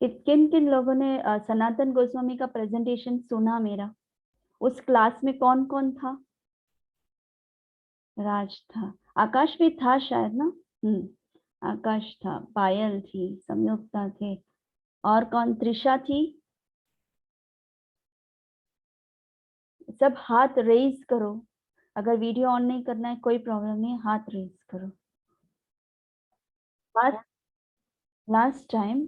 किन किन लोगों ने सनातन गोस्वामी का प्रेजेंटेशन सुना मेरा? उस क्लास में कौन कौन था? राज था, आकाश भी था शायद ना। आकाश था, पायल थी, संयुक्ता थे, और कौन? त्रिशा थी। सब हाथ रेज करो। अगर वीडियो ऑन नहीं करना है कोई प्रॉब्लम नहीं, हाथ रेज करो। लास्ट टाइम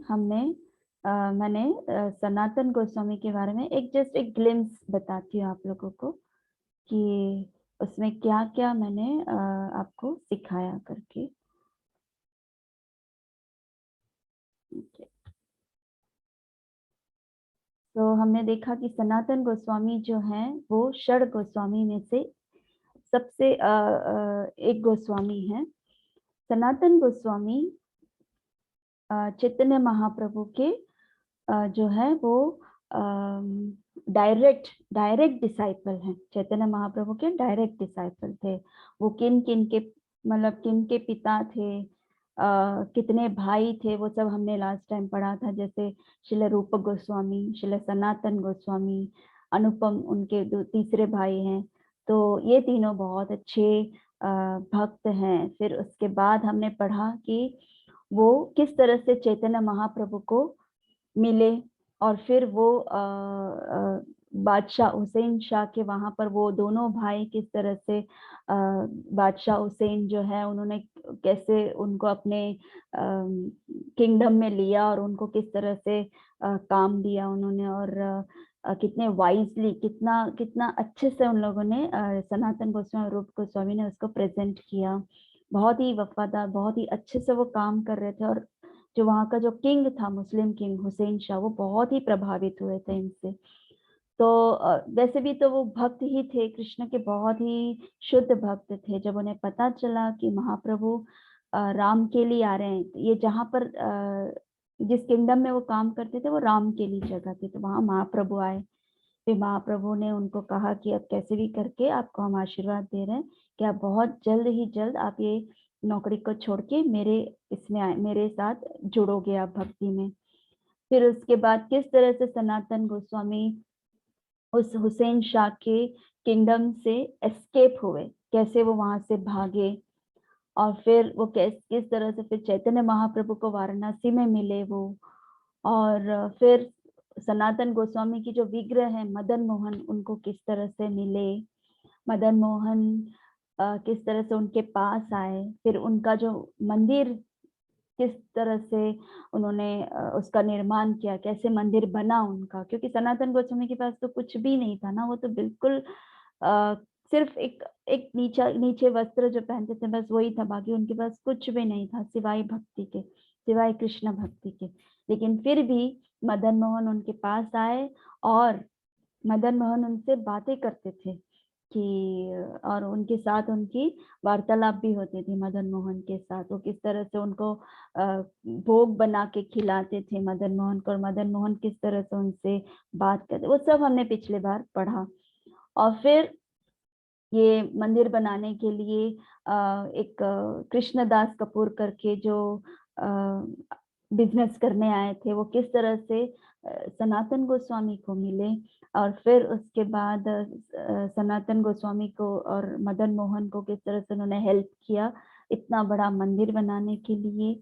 मैंने सनातन गोस्वामी के बारे में जस्ट एक ग्लिम्स बताती हूँ आप लोगों को कि उसमें क्या क्या मैंने आपको सिखाया करके। तो हमने देखा कि सनातन गोस्वामी जो है वो षड गोस्वामी में से सबसे एक गोस्वामी है। सनातन गोस्वामी चैतन्य महाप्रभु के जो है वो डायरेक्ट डिसाइपल हैं। चैतन्य महाप्रभु के डायरेक्ट डिसाइपल थे। वो किन किन के मतलब किन के पिता थे, कितने भाई थे, वो सब हमने लास्ट टाइम पढ़ा था। जैसे श्रील रूप गोस्वामी, श्रील सनातन गोस्वामी, अनुपम उनके तीसरे भाई हैं। तो ये तीनों बहुत अच्छे भक्त हैं। फिर उसके बाद हमने पढ़ा कि वो किस तरह से चैतन्य महाप्रभु को मिले, और फिर वो बादशाह हुसैन शाह के वहां पर वो दोनों भाई किस तरह से बादशाह हुसैन जो है उन्होंने कैसे उनको अपने किंगडम में लिया और उनको किस तरह से काम दिया उन्होंने, और कितने वाइजली, कितना कितना अच्छे से उन लोगों ने सनातन गोस्वामी, रूप गोस्वामी ने उसको प्रेजेंट किया। बहुत ही वफादार, बहुत ही अच्छे से वो काम कर रहे थे। और जो वहाँ का जो किंग था, मुस्लिम किंग हुसैन शाह, वो बहुत ही प्रभावित हुए थे इनसे। तो वैसे भी तो वो भक्त ही थे कृष्ण के, बहुत ही शुद्ध भक्त थे। जब उन्हें पता चला कि महाप्रभु राम के लिए आ रहे हैं, ये जहाँ पर जिस किंगडम में वो काम करते थे वो राम के लिए जगह थी, तो वहां महाप्रभु आए। फिर महाप्रभु ने उनको कहा कि अब कैसे भी करके आपको हम आशीर्वाद दे रहे हैं कि आप बहुत जल्द ही जल्द आप ये नौकरी को छोड़ के मेरे इसमें आए, मेरे साथ जुड़ोगे आप भक्ति में। फिर उसके बाद किस तरह से सनातन गोस्वामी उस हुसैन शाह के किंगडम से एस्केप हुए, कैसे वो वहां से भागे, और फिर वो किस तरह से फिर चैतन्य महाप्रभु को वाराणसी में मिले वो। और फिर सनातन गोस्वामी की जो विग्रह है मदन मोहन, उनको किस तरह से मिले, मदन मोहन किस तरह से उनके पास आए, फिर उनका जो मंदिर किस तरह से उन्होंने उसका निर्माण किया, कैसे मंदिर बना उनका। क्योंकि सनातन गोस्वामी के पास तो कुछ भी नहीं था ना, वो तो बिल्कुल सिर्फ एक एक नीचे वस्त्र जो पहनते थे बस वही था, बाकी उनके पास कुछ भी नहीं था सिवाय भक्ति के, सिवाय कृष्ण भक्ति के। लेकिन फिर भी मदन मोहन उनके पास आए और मदन मोहन उनसे बातें करते थे कि, और उनके साथ उनकी वार्तालाप भी होती थी मदन मोहन के साथ। वो किस तरह से उनको भोग बना के खिलाते थे मदन मोहन को, और मदन मोहन किस तरह से उनसे बात करते, वो सब हमने पिछले बार पढ़ा। और फिर ये मंदिर बनाने के लिए एक कृष्णदास कपूर करके जो बिजनेस करने आए थे, वो किस तरह से सनातन गोस्वामी को मिले, और फिर उसके बाद सनातन गोस्वामी को और मदन मोहन को किस तरह से उन्होंने हेल्प किया इतना बड़ा मंदिर बनाने के लिए।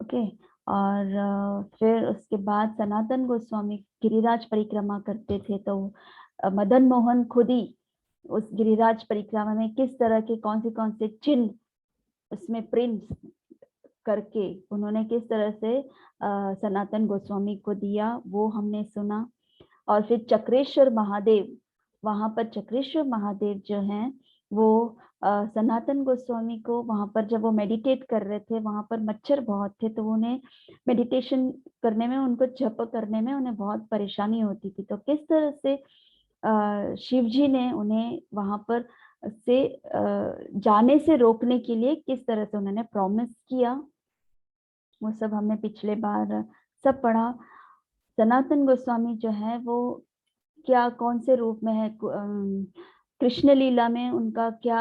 ओके। और फिर उसके बाद सनातन गोस्वामी गिरिराज परिक्रमा करते थे, तो मदन मोहन खुद ही उस गिरिराज परिक्रमा में किस तरह के कौन से चिन्ह उसमें प्रिंट करके उन्होंने किस तरह से सनातन गोस्वामी को दिया, वो हमने सुना। और फिर चक्रेश्वर महादेव, वहां पर चक्रेश्वर महादेव जो हैं वो सनातन गोस्वामी को वहां पर जब वो मेडिटेट कर रहे थे, वहां पर मच्छर बहुत थे, तो उन्हें मेडिटेशन करने में, उनको जप करने में उन्हें बहुत परेशानी होती थी। तो किस तरह से शिव जी ने उन्हें वहां पर से जाने से रोकने के लिए किस तरह से उन्होंने प्रॉमिस किया, वो सब हमने पिछले बार सब पढ़ा। सनातन गोस्वामी जो है वो क्या कौन से रूप में है, कृष्ण लीला में उनका क्या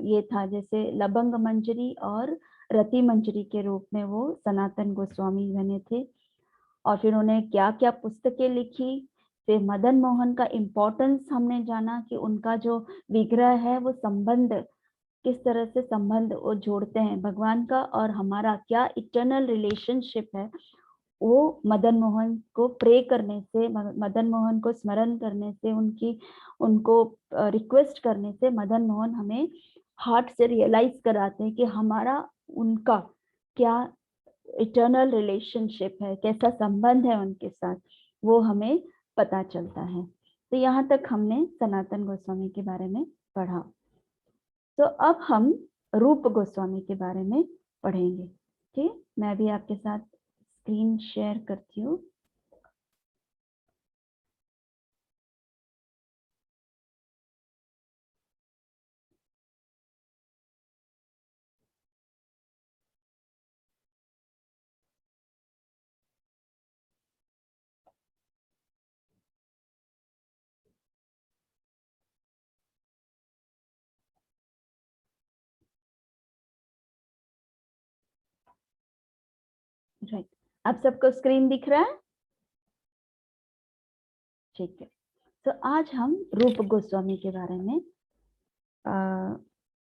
ये था, जैसे लबंग मंजरी और रति मंजरी के रूप में वो सनातन गोस्वामी बने थे। और फिर उन्हें क्या क्या पुस्तकें लिखी, फिर मदन मोहन का इम्पोर्टेंस हमने जाना कि उनका जो विग्रह है वो संबंध, किस तरह से संबंध वो जोड़ते हैं भगवान का और हमारा, क्या इटर्नल रिलेशनशिप है। वो मदन मोहन को प्रे करने से, मदन मोहन को स्मरण करने से, उनको रिक्वेस्ट करने से मदन मोहन हमें हार्ट से रियलाइज कराते हैं कि हमारा उनका क्या इटर्नल रिलेशनशिप है, कैसा संबंध है उनके साथ, वो हमें पता चलता है। तो यहाँ तक हमने सनातन गोस्वामी के बारे में पढ़ा। तो अब हम रूप गोस्वामी के बारे में पढ़ेंगे। ठीक, मैं भी आपके साथ स्क्रीन शेयर करती हूँ। राइट, आप सबको स्क्रीन दिख रहा है? ठीक है। तो आज हम रूप गोस्वामी के बारे में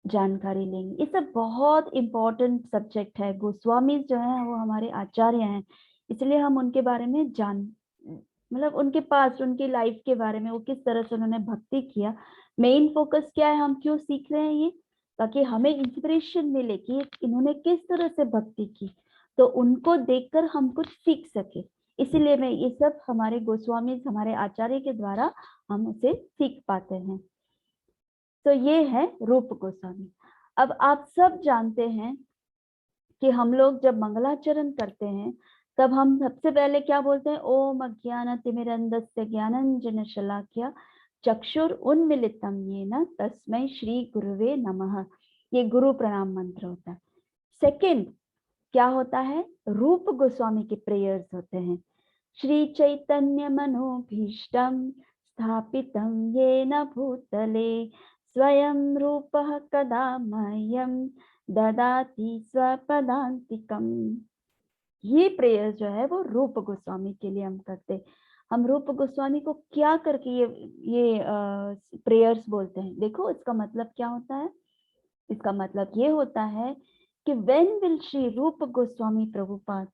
जानकारी लेंगे। ये सब बहुत इम्पोर्टेंट सब्जेक्ट है। गोस्वामी जो है वो हमारे आचार्य हैं, इसलिए हम उनके बारे में मतलब उनके पास, उनकी लाइफ के बारे में, वो किस तरह से उन्होंने भक्ति किया। मेन फोकस क्या है, हम क्यों सीख रहे हैं ये, ताकि हमें इंस्पिरेशन मिले कि इन्होंने किस तरह से भक्ति की, तो उनको देखकर हम कुछ सीख सके। इसीलिए मैं ये सब हमारे गोस्वामी, हमारे आचार्य के द्वारा हम उसे सीख पाते हैं। तो ये है रूप गोस्वामी। अब आप सब जानते हैं कि हम लोग जब मंगलाचरण करते हैं तब हम सबसे पहले क्या बोलते हैं, ओम अज्ञान तिमिरंधस्य ज्ञानांजन शलाक्या चक्षुर उन्मिलितम येन तस्मै श्री गुरुवे नमः। ये गुरु प्रणाम मंत्र होता है। सेकंड क्या होता है, रूप गोस्वामी के प्रेयर्स होते हैं। श्री चैतन्य मनोभीष्टम स्थापितं येन भूतले स्वयं रूपः कदा मह्यं ददाति स्वपदान्तिकम्। ये प्रेयर जो है वो रूप गोस्वामी के लिए हम करते। हम रूप गोस्वामी को क्या करके ये प्रेयर्स बोलते हैं, देखो इसका मतलब क्या होता है। इसका मतलब ये होता है कि when will Shri Rupa Goswami Prabhupada,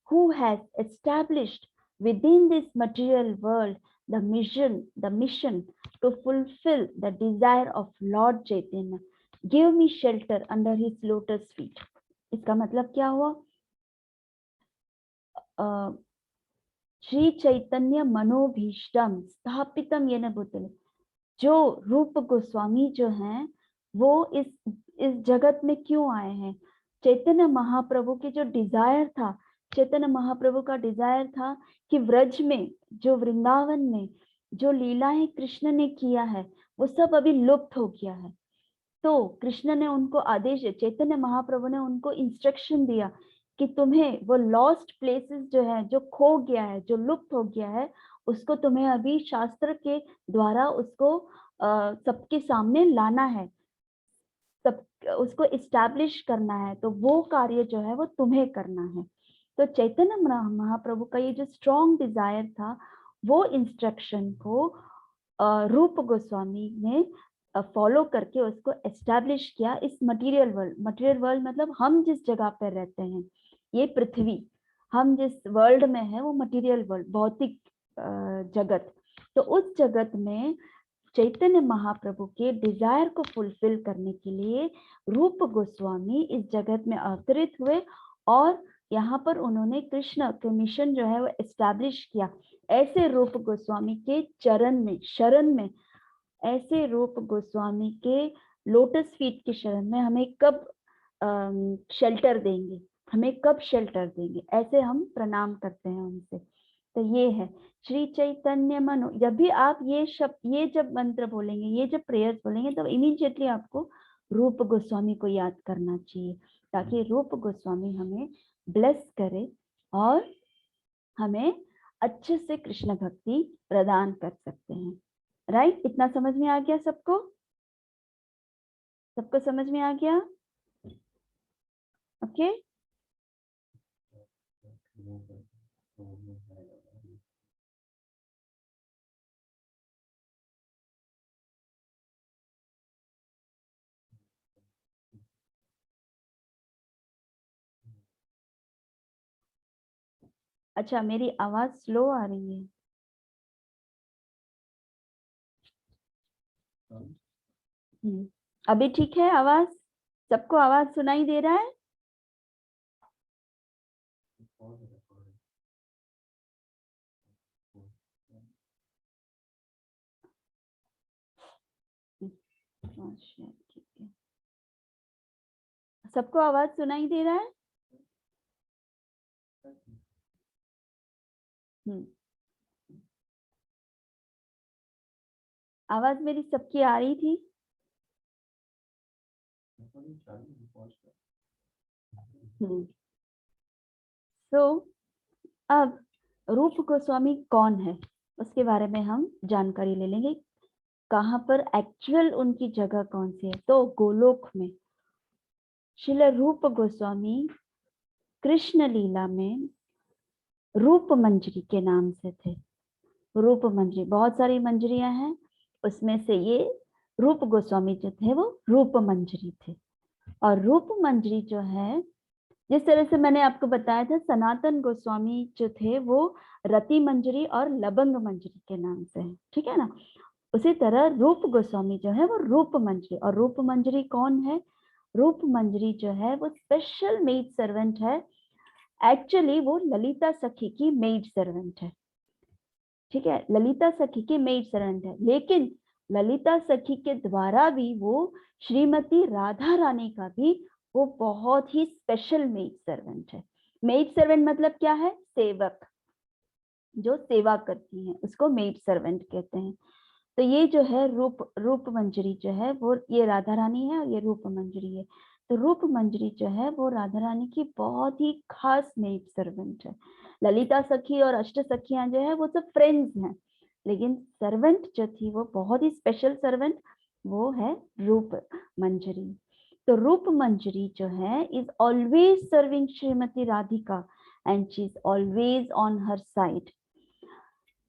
who has established within this material world the mission to fulfill the desire of Lord Chaitanya, give me shelter under his lotus feet। इसका मतलब क्या हुआ, श्री चैतन्य मनोभीष्टम स्थापितम येन भूतले, जो रूप गोस्वामी जो हैं वो इस जगत में क्यों आए हैं। चैतन्य महाप्रभु की जो डिजायर था, चैतन्य महाप्रभु का डिजायर था कि व्रज में, जो वृंदावन में जो लीलाएं कृष्ण ने किया है वो सब अभी लुप्त हो गया है। तो कृष्ण ने उनको आदेश, चैतन्य महाप्रभु ने उनको इंस्ट्रक्शन दिया कि तुम्हें वो लॉस्ट प्लेसेस जो है, जो खो गया है, जो लुप्त हो गया है, उसको तुम्हें अभी शास्त्र के द्वारा उसको सबके सामने लाना है, सब उसको इस्टेब्लिश करना है। तो वो कार्य जो है वो तुम्हें करना है। तो चैतन्य महाप्रभु का ये जो स्ट्रॉन्ग डिजायर था, वो इंस्ट्रक्शन को रूप गोस्वामी ने फॉलो करके उसको एस्टैब्लिश किया इस मटेरियल वर्ल्ड। मटेरियल वर्ल्ड मतलब हम जिस जगह पर रहते हैं, ये पृथ्वी, हम जिस वर्ल्ड में है वो मटेरियल वर्ल्ड, भौतिक जगत। तो उस जगत में चैतन्य महाप्रभु के डिजायर को फुलफिल करने के लिए रूप गोस्वामी इस जगत में अवतरित हुए और यहाँ पर उन्होंने कृष्ण के मिशन जो है वो एस्टैब्लिश किया। ऐसे रूप गोस्वामी के चरण में, शरण में, ऐसे रूप गोस्वामी के लोटस फीट के शरण में हमें कब शेल्टर देंगे, हमें कब शेल्टर देंगे, ऐसे हम प्रणाम करते हैं उनसे। तो ये है श्री चैतन्य मनो। जब भी आप ये शब्द, ये जब मंत्र बोलेंगे, ये जब प्रेयर्स बोलेंगे, तो इमीडिएटली आपको रूप गोस्वामी को याद करना चाहिए, ताकि रूप गोस्वामी हमें ब्लेस करे और हमें अच्छे से कृष्ण भक्ति प्रदान कर सकते हैं। राइट, इतना समझ में आ गया सबको? सबको समझ में आ गया? ओके। अच्छा, मेरी आवाज स्लो आ रही है। अभी ठीक है आवाज? सबको आवाज सुनाई दे रहा है? अच्छा, ठीक है। सबको आवाज सुनाई दे रहा है? हम्म। आवाज मेरी सबकी आ रही थी? तो अब रूप गोस्वामी कौन है उसके बारे में हम जानकारी ले लेंगे। कहाँ पर एक्चुअल उनकी जगह कौन सी है? तो गोलोक में श्रील रूप गोस्वामी कृष्ण लीला में रूप मंजरी के नाम से थे। रूप मंजरी, बहुत सारी मंजरियां हैं, उसमें से ये रूप गोस्वामी जो थे वो रूप मंजरी थे। और रूप मंजरी जो है, जिस तरह से मैंने आपको बताया था, सनातन गोस्वामी जो थे वो रति मंजरी और लबंग मंजरी के नाम से है, ठीक है ना। उसी तरह रूप गोस्वामी जो है वो रूप मंजरी। और रूप मंजरी कौन है? रूप मंजरी जो है वो स्पेशल मेड सर्वेंट है। एक्चुअली वो ललिता सखी की मेड सर्वेंट है, ठीक है। ललिता सखी की मेड सर्वेंट है, लेकिन ललिता सखी के द्वारा भी वो श्रीमती राधा रानी का भी वो बहुत ही स्पेशल मेड सर्वेंट है। मेड सर्वेंट मतलब क्या है? सेवक, जो सेवा करती हैं उसको मेड सर्वेंट कहते हैं। तो ये जो है रूप मंजरी जो है वो, ये राधा रानी है और ये रूप मंजरी है। तो रूप मंजरी जो है वो राधा रानी की बहुत ही खास मेड सर्वेंट है। ललिता सखी और अष्ट सखियां जो है वो सब फ्रेंड्स हैं, लेकिन सर्वेंट जो थी वो बहुत ही स्पेशल सर्वेंट, वो है रूप मंजरी। तो रूप मंजरी जो है is always serving Shrimati Radhika and she is always on her side.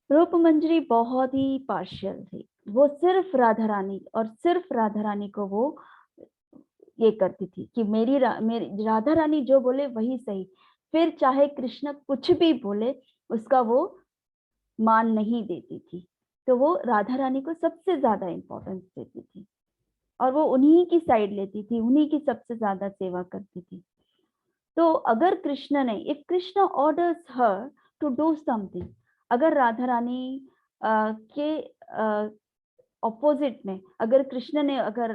रूप मंजरी बहुत ही पार्शियल थी, वो सिर्फ राधा रानी और सिर्फ राधा रानी को वो ये करती थी कि मेरी राधा रानी जो बोले वही सही। फिर चाहे कृष्ण कुछ भी बोले उसका वो मान नहीं देती थी। तो वो राधा रानी को सबसे ज्यादा इंपॉर्टेंस देती थी और वो उन्हीं की साइड लेती थी, उन्हीं की सबसे ज्यादा सेवा करती थी। तो अगर कृष्ण ने, if Krishna orders her to do something, अगर राधा रानी के ऑपोजिट में अगर कृष्ण ने अगर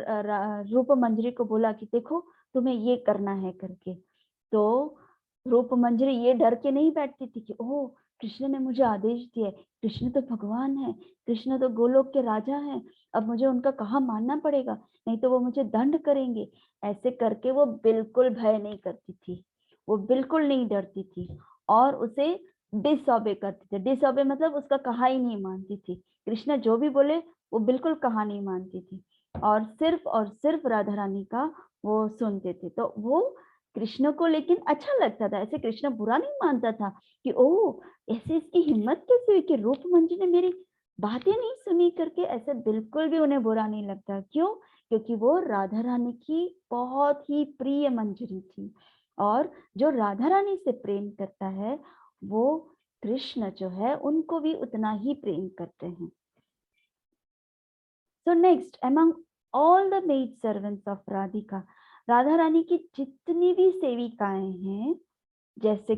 रूप मंजरी को बोला कि देखो तुम्हें ये करना है करके, तो रूप मंजरी ये डर के नहीं बैठती थी कि ओह कृष्ण ने मुझे आदेश दिया, कृष्ण तो भगवान है, कृष्ण तो गोलोक के राजा हैं, अब मुझे उनका कहाँ मानना पड़ेगा, नहीं तो वो मुझे दंड करेंगे। ऐसे करके वो बिल्कुल भय नहीं करती थी, वो बिल्कुल नहीं डरती थी और उसे डिसऑबे करती थी। डिसऑबे मतलब उसका कहा ही नहीं मानती थी। कृष्ण जो भी बोले वो बिल्कुल कहा नहीं मानती थी और सिर्फ राधा रानी का वो सुनते थे। तो वो कृष्ण को लेकिन अच्छा लगता था, ऐसे कृष्ण बुरा नहीं मानता था कि ओह ऐसे इसकी हिम्मत कैसे हुई कि रूप मंजरी ने मेरी बातें नहीं सुनी करके, ऐसे बिल्कुल भी उन्हें बुरा नहीं लगता। क्यों? क्योंकि वो राधा रानी की बहुत ही प्रिय मंजरी थी और जो राधा रानी से प्रेम करता है वो कृष्ण जो है उनको भी उतना ही प्रेम करते हैं। So next, among all the maid servants of Radhika, Radha Rani की जितनी भी सेविकाएं हैं, जैसे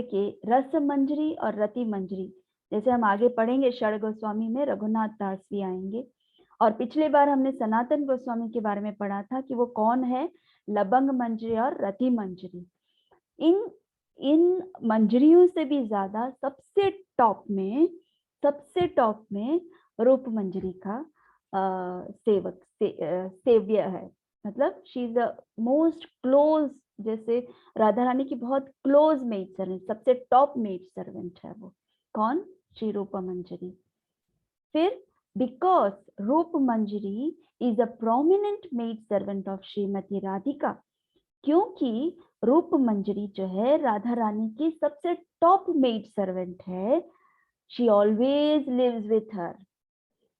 कि रस मंजरी और रति मंजरी, जैसे हम आगे पढ़ेंगे षड गोस्वामी में रघुनाथ दास भी आएंगे। और पिछले बार हमने सनातन गोस्वामी के बारे में पढ़ा था कि वो कौन है, लबंग मंजरी और रति मंजरी। इन इन मंजरियों से भी ज्यादा सबसे टॉप में रूप मंजरी का सेव्य है। मतलब she is the most close, जैसे राधा रानी की बहुत क्लोज मेड सर्वेंट, सबसे टॉप मेड सर्वेंट है वो। कौन? श्री रूप मंजरी। फिर because Roop Manjari is a prominent maid servant of Shrimati Radhika, क्योंकि रूप मंजरी जो है राधा रानी की सबसे टॉप मेड सर्वेंट है। She always lives with her,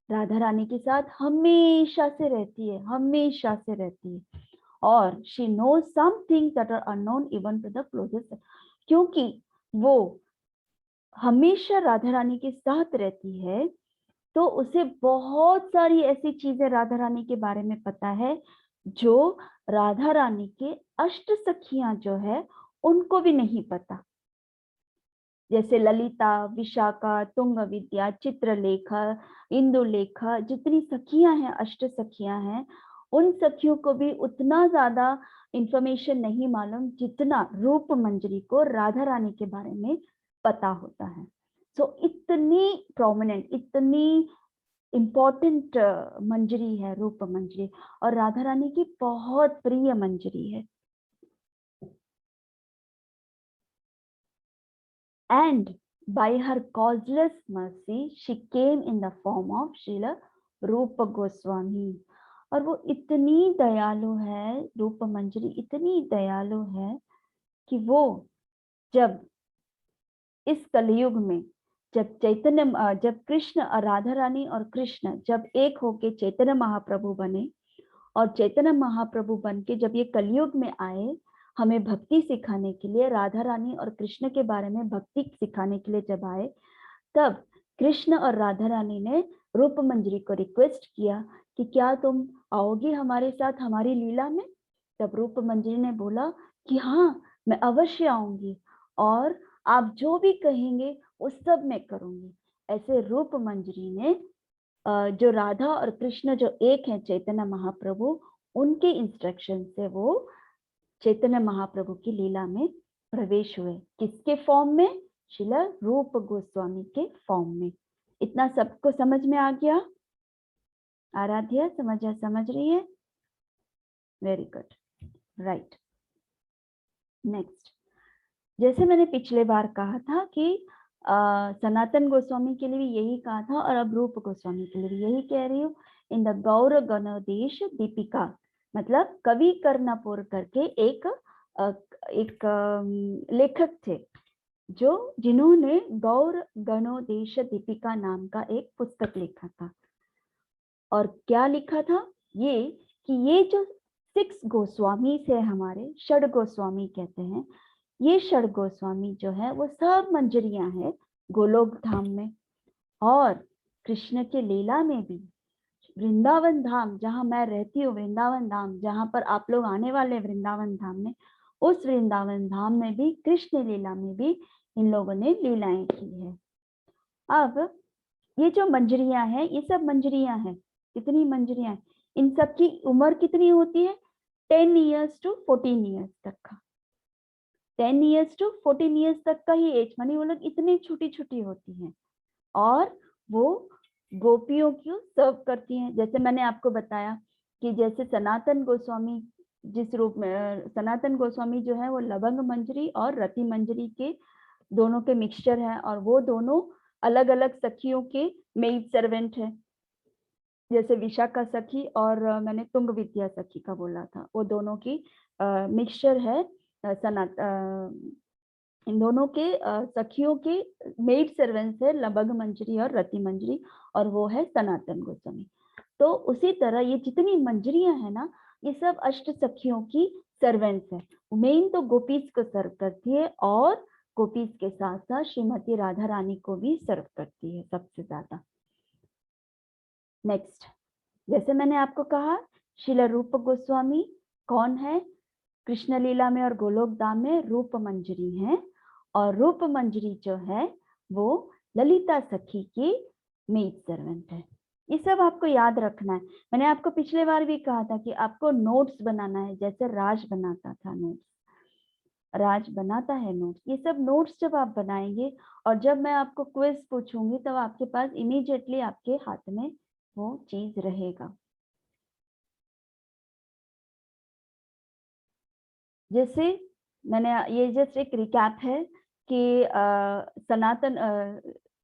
Radha Rani के साथ हमेशा से रहती है, हमेशा से रहती है। और she knows some things that are unknown even to the closest, क्योंकि वो हमेशा राधा रानी के साथ रहती है, तो उसे बहुत सारी ऐसी चीजें राधा रानी के बारे में पता है जो राधा रानी के अष्ट सखियां जो है उनको भी नहीं पता। जैसे ललिता, विशाखा, तुंग विद्या, चित्रलेखा, इंदुलेखा, जितनी सखियां हैं, अष्ट सखियां हैं, उन सखियों को भी उतना ज्यादा इंफॉर्मेशन नहीं मालूम जितना रूप मंजरी को राधा रानी के बारे में पता होता है। सो इतनी प्रोमिनेंट, इतनी इम्पोर्टेंट मंजरी है रूप मंजरी, और राधा रानी की बहुत प्रिय मंजरी है। And by her causeless mercy, she came in the form of Srila Rupa Goswami. और वो इतनी दयालु है, रूप मंजरी इतनी दयालु है कि वो जब इस कलयुग में जब कृष्ण और राधा रानी और कृष्ण जब एक होके चैतन्य महाप्रभु बने, और चैतन्य महाप्रभु बन के जब ये कलयुग में आए हमें भक्ति सिखाने के लिए, राधा रानी और कृष्ण के बारे में भक्ति सिखाने के लिए जब आए, तब कृष्ण और राधा रानी ने रूप मंजरी को रिक्वेस्ट किया कि क्या तुम आओगी हमारे साथ हमारी लीला में। तब रूप मंजरी ने बोला कि हाँ, मैं अवश्य आऊंगी, और आप जो भी कहेंगे वो सब मैं करूंगी। ऐसे रूप मंजरी ने जो राधा और कृष्ण जो एक हैं चैतन्य महाप्रभु, उनके इंस्ट्रक्शन से वो चैतन्य महाप्रभु की लीला में प्रवेश हुए। किसके फॉर्म में? श्रील रूप गोस्वामी के फॉर्म में। इतना सबको समझ में आ गया? आराध्या समझ रही है? Very good, right. नेक्स्ट, जैसे मैंने पिछले बार कहा था कि सनातन गोस्वामी के लिए भी यही कहा था, और अब रूप गोस्वामी के लिए भी यही कह रही हूँ। इन द गौर गणोदेश दीपिका, मतलब कवि कर्णपुर करके एक लेखक थे जिन्होंने गौर गणोदेश दीपिका नाम का एक पुस्तक लिखा था। और क्या लिखा था? ये कि ये जो 6 गोस्वामी है, हमारे षड गोस्वामी कहते हैं, ये षड गोस्वामी जो है वो सब मंजरियां हैं गोलोक धाम में, और कृष्ण के लीला में भी। वृंदावन धाम जहां मैं रहती हूँ, वृंदावन धाम जहां पर आप लोग आने वाले वृंदावन धाम में, उस वृंदावन धाम में भी कृष्ण लीला में भी इन लोगों ने लीलाएं की है। अब ये जो मंजरियां हैं, ये सब मंजरियां हैं। कितनी मंजरियां? इन सब की उम्र कितनी होती है? 10 ईयर्स टू 14 ईयर्स तक का, 10 ईयर्स टू 14 ईयर्स तक का ही एज, मानी वो लोग इतनी छोटी छोटी होती हैं, और वो गोपियों को सर्व करती हैं। जैसे मैंने आपको बताया कि जैसे सनातन गोस्वामी जिस रूप में, सनातन गोस्वामी जो है वो लवंग मंजरी और रति मंजरी के दोनों के मिक्सचर है, और वो दोनों अलग अलग सखियों के मेड सर्वेंट है। जैसे विशाखा सखी और मैंने तुंग विद्या सखी का बोला था, वो दोनों की मिक्सचर है। इन दोनों के सखियों के मेड सर्वेंट्स है लबंग मंजरी और रति मंजरी, और वो है सनातन गोस्वामी। तो उसी तरह ये जितनी मंजरियां है ना, ये सब अष्ट सखियों की सर्वेंट्स है। मेन तो गोपीज को सर्व करती है, और गोपीज के साथ साथ श्रीमती राधा रानी को भी सर्व करती है सबसे ज्यादा। नेक्स्ट, जैसे मैंने आपको कहा, श्रील रूप गोस्वामी कौन है? कृष्ण लीला में और गोलोक धाम में रूप मंजरी है, और रूप मंजरी जो है वो ललिता सखी की मेड सर्वेंट है। ये सब आपको याद रखना है। मैंने आपको पिछले बार भी कहा था कि आपको नोट्स बनाना है, जैसे राज बनाता था नोट्स, राज बनाता है नोट्स। ये सब नोट्स जब आप बनाएंगे, और जब मैं आपको क्विज पूछूंगी, तब आपके पास इमीडिएटली आपके हाथ में वो चीज रहेगा। जैसे मैंने, ये जस्ट एक रिकैप है कि सनातन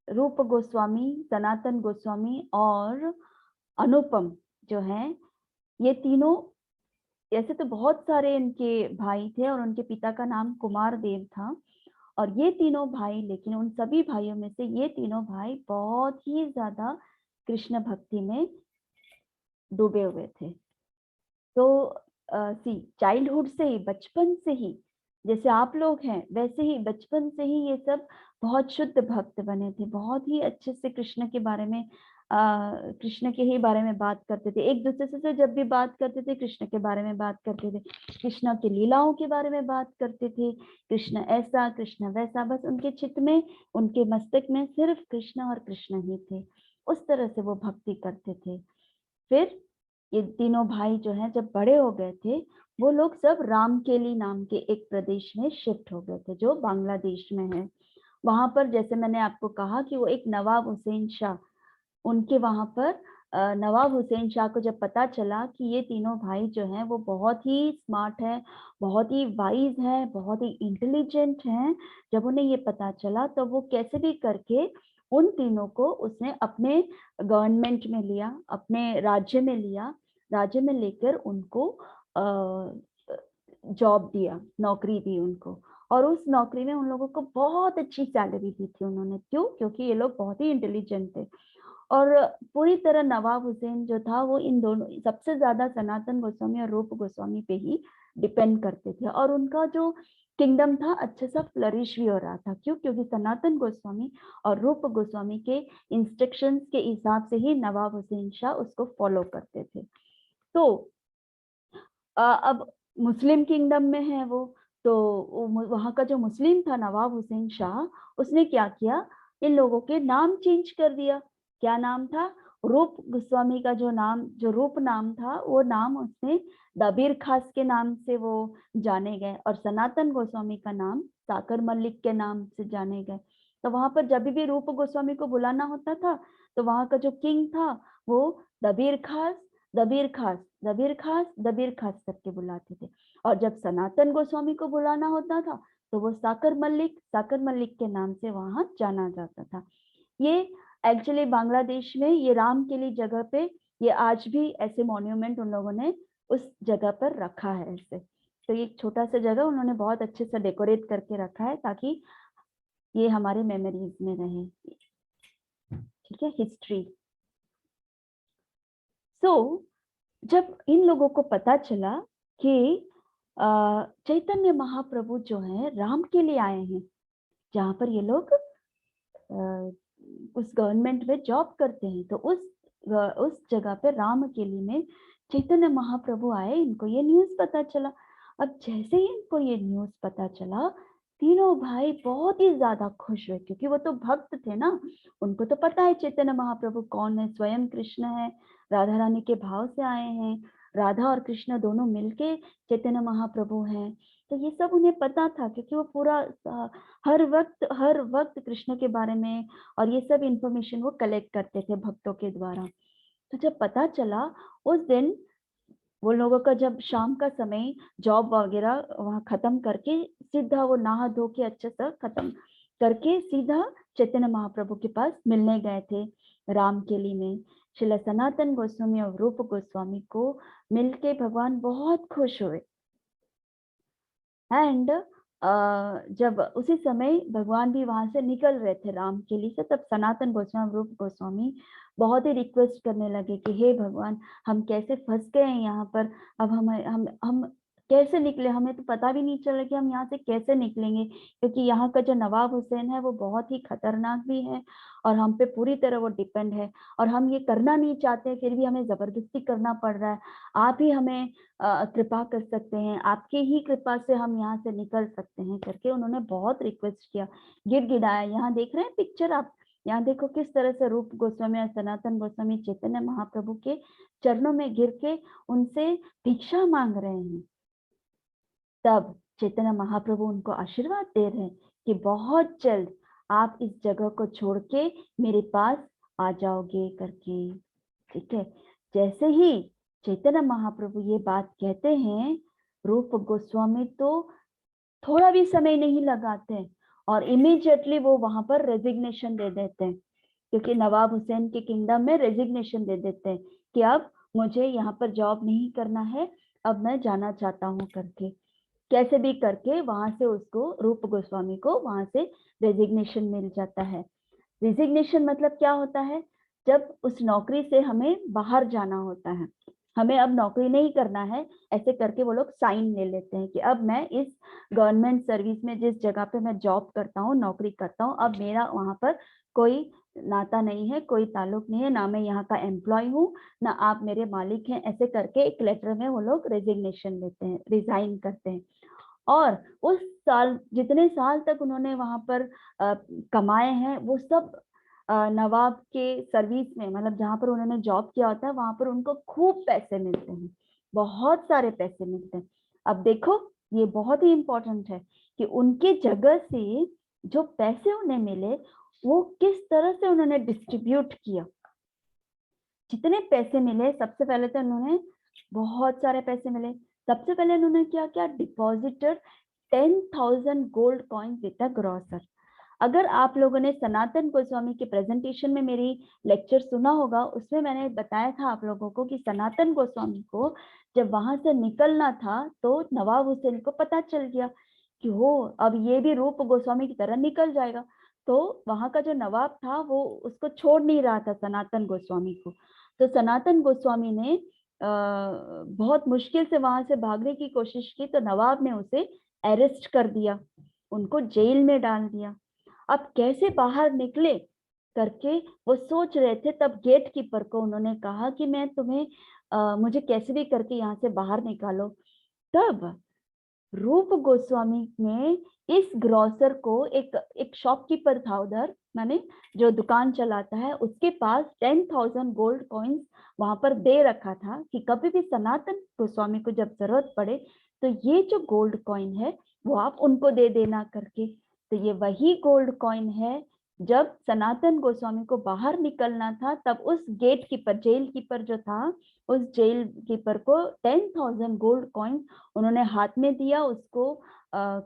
रूप गोस्वामी, सनातन गोस्वामी और अनुपम जो है, ये तीनों ऐसे तो बहुत सारे इनके भाई थे और उनके पिता का नाम कुमार देव था। और ये तीनों भाई, लेकिन उन सभी भाइयों में से ये तीनों भाई बहुत ही ज्यादा कृष्ण भक्ति में डूबे हुए थे। तो सी चाइल्डहुड से ही, बचपन से ही, जैसे आप लोग हैं वैसे ही बचपन से ही ये सब बहुत शुद्ध भक्त बने थे, बहुत ही अच्छे से कृष्ण के बारे में कृष्ण के ही बारे में बात करते थे। एक दूसरे से जब भी बात करते थे कृष्ण के बारे में बात करते थे, कृष्ण की लीलाओं के बारे में बात करते थे, कृष्ण ऐसा कृष्ण वैसा, बस उनके चित्त में, उनके मस्तक में सिर्फ कृष्ण और कृष्ण ही थे। उस तरह से वो भक्ति करते थे। फिर ये तीनों भाई जो हैं जब बड़े हो गए थे, वो लोग सब रामकेली नाम के एक प्रदेश में शिफ्ट हो गए थे जो बांग्लादेश में है। वहां पर जैसे मैंने आपको कहा कि वो एक नवाब हुसैन शाह, उनके वहां पर नवाब हुसैन शाह को जब पता चला कि ये तीनों भाई जो हैं वो बहुत ही स्मार्ट है, बहुत ही वाइज है, बहुत ही इंटेलिजेंट हैं, जब उन्हें ये पता चला तो वो कैसे भी करके उन तीनों को उसने अपने गवर्नमेंट में लिया, अपने राज्य में लिया, राज्य में लेकर उनको जॉब दिया, नौकरी दी उनको। और उस नौकरी में उन लोगों को बहुत अच्छी सैलरी दी थी उन्होंने। क्यों? क्योंकि ये लोग बहुत ही इंटेलिजेंट थे। और पूरी तरह नवाब हुसैन जो था वो इन दोनों, सबसे ज्यादा सनातन गोस्वामी और रूप गोस्वामी पे ही डिपेंड करते थे। और उनका जो किंगडम था अच्छे सा फ्लरिश भी हो रहा था। क्यों? क्योंकि सनातन गोस्वामी और रूप गोस्वामी के इंस्ट्रक्शंस के हिसाब से ही नवाब हुसैन शाह उसको फॉलो करते थे। तो अब मुस्लिम किंगडम में है वो, तो वहां का जो मुस्लिम था नवाब हुसैन शाह, उसने क्या किया, इन लोगों के नाम चेंज कर दिया। क्या नाम था? रूप गोस्वामी का जो नाम, जो रूप नाम था, वो नाम उसने दबीर खास के नाम से वो जाने गए, और सनातन गोस्वामी का नाम साकर मलिक के नाम से जाने गए। तो वहां पर जब भी रूप गोस्वामी को बुलाना होता था तो वहां का जो किंग था वो दबीर खास, दबीर खास, दबीर खास, दबीर खास करके बुलाते थे। और जब सनातन गोस्वामी को बुलाना होता था तो वो साकर मलिक, साकर मलिक के नाम से वहां जाना जाता था। ये एक्चुअली बांग्लादेश में ये राम के लिए जगह पे, ये आज भी ऐसे मॉन्यूमेंट उन लोगों ने उस जगह पर रखा है ऐसे। तो ये छोटा सा जगह उन्होंने बहुत अच्छे से डेकोरेट करके रखा है ताकि ये हमारे मेमोरीज में रहे। ठीक है, हिस्ट्री। सो जब इन लोगों को पता चला कि चैतन्य महाप्रभु जो है राम के लिए आए हैं, जहाँ पर ये लोग उस गवर्नमेंट में जॉब करते हैं, तो उस जगह पे राम के लिए में चैतन्य महाप्रभु आए, इनको ये न्यूज पता चला। अब जैसे ही इनको ये न्यूज पता चला, तीनों भाई बहुत ही ज्यादा खुश हुए, क्योंकि वो तो भक्त थे ना, उनको तो पता है चैतन्य महाप्रभु कौन है, स्वयं कृष्ण है, राधा रानी के भाव से आए हैं, राधा और कृष्ण दोनों मिलके चैतन्य महाप्रभु हैं। तो ये सब उन्हें पता था, क्योंकि वो पूरा हर वक्त कृष्ण के बारे में और ये सब इंफॉर्मेशन वो कलेक्ट करते थे भक्तों के द्वारा। तो जब पता चला उस दिन, वो लोगों का जब शाम का समय जॉब वगैरह वहां खत्म करके सीधा वो नहा धो के अच्छे से खत्म करके सीधा चैतन्य महाप्रभु के पास मिलने गए थे रामकेली में। श्रील सनातन गोस्वामी और रूप गोस्वामी को मिलके भगवान बहुत खुश हुए। एंड जब उसी समय भगवान भी वहां से निकल रहे थे रामकेली से, तब सनातन गोस्वामी रूप गोस्वामी बहुत ही रिक्वेस्ट करने लगे कि हे भगवान, हम कैसे फंस गए हैं यहाँ पर, अब हम कैसे निकले, हमें तो पता भी नहीं चला कि हम यहाँ से कैसे निकलेंगे, क्योंकि यहाँ का जो नवाब हुसैन है वो बहुत ही खतरनाक भी है और हम पे पूरी तरह वो डिपेंड है, और हम ये करना नहीं चाहते फिर भी हमें जबरदस्ती करना पड़ रहा है। आप ही हमें कृपा कर सकते हैं, आपकी ही कृपा से हम यहाँ से निकल सकते हैं करके उन्होंने बहुत रिक्वेस्ट किया, गिड़गिड़ाया। यहाँ देख रहे हैं पिक्चर आप, यहाँ देखो किस तरह से रूप गोस्वामी और सनातन गोस्वामी चैतन्य महाप्रभु के चरणों में गिर के उनसे भिक्षा मांग रहे हैं। तब चैतन्य महाप्रभु उनको आशीर्वाद दे रहे हैं कि बहुत जल्द आप इस जगह को छोड़ के मेरे पास आ जाओगे करके। ठीक है, जैसे ही चैतन्य महाप्रभु ये बात कहते हैं, रूप गोस्वामी तो थोड़ा भी समय नहीं लगाते और इमीडिएटली वो वहां पर रेजिग्नेशन दे देते हैं, क्योंकि नवाब हुसैन के किंगडम में रेजिग्नेशन दे देते हैं कि अब मुझे यहाँ पर जॉब नहीं करना है, अब मैं जाना चाहता हूँ करके, कैसे भी करके वहां से उसको, रूप गोस्वामी को वहां से रेजिग्नेशन मिल जाता है। रिजिग्नेशन मतलब क्या होता है, जब उस नौकरी से हमें बाहर जाना होता है, हमें अब नौकरी नहीं करना है, ऐसे करके वो लोग साइन ले लेते हैं कि अब मैं इस गवर्नमेंट सर्विस में, जिस जगह पे मैं जॉब करता हूँ, नौकरी करता हूँ, अब मेरा वहां पर कोई नाता नहीं है, कोई ताल्लुक नहीं है, ना मैं यहाँ का एम्प्लॉय हूँ, ना आप मेरे मालिक हैं। ऐसे करके एक लेटर में वो लोग रेजिग्नेशन लेते हैं, रिजाइन करते हैं। और उस साल, जितने साल तक उन्होंने वहां पर कमाए हैं, वो सब नवाब के सर्विस में, मतलब जहां पर उन्होंने जॉब किया होता है, वहां पर उनको खूब पैसे मिलते हैं, बहुत सारे पैसे मिलते हैं। अब देखो, ये बहुत ही इंपॉर्टेंट है कि उनके जगह से जो पैसे उन्हें मिले, वो किस तरह से उन्होंने डिस्ट्रीब्यूट किया। जितने पैसे मिले, सबसे पहले तो उन्होंने बहुत सारे पैसे मिले। सबसे पहले उन्होंने क्या किया, deposited 10,000 gold coin with a grocer. अगर आप लोगों ने सनातन गोस्वामी के प्रेजेंटेशन में मेरी लेक्चर सुना होगा, उसमें मैंने बताया था आप लोगों को कि सनातन गोस्वामी को जब वहां से निकलना था, तो नवाब हुसैन को पता चल गया कि हो, अब ये भी रूप गोस्वामी की तरह निकल जाएगा। तो वहां का जो नवाब था, वो उसको छोड़ नहीं रहा था, सनातन गोस्वामी को। तो सनातन गोस्वामी ने बहुत मुश्किल से वहां से भागने की कोशिश की, तो नवाब ने उसे अरेस्ट कर दिया, उनको जेल में डाल दिया। अब कैसे बाहर निकले करके वो सोच रहे थे, तब गेट कीपर को उन्होंने कहा कि मैं तुम्हें मुझे कैसे भी करके यहाँ से बाहर निकालो। तब रूप गोस्वामी ने इस ग्रोसर को, एक एक शॉपकीपर था उधर, माने जो दुकान चलाता है, उसके पास 10,000 गोल्ड कॉइन्स वहां पर दे रखा था कि कभी भी सनातन गोस्वामी को जब जरूरत पड़े, तो ये जो गोल्ड कॉइन है वो आप उनको दे देना करके। तो ये वही गोल्ड कॉइन है, जब सनातन गोस्वामी को बाहर निकलना था, तब उस गेट कीपर, जेल कीपर जो था, उस जेल कीपर को 10,000 गोल्ड कॉइन उन्होंने हाथ में दिया, उसको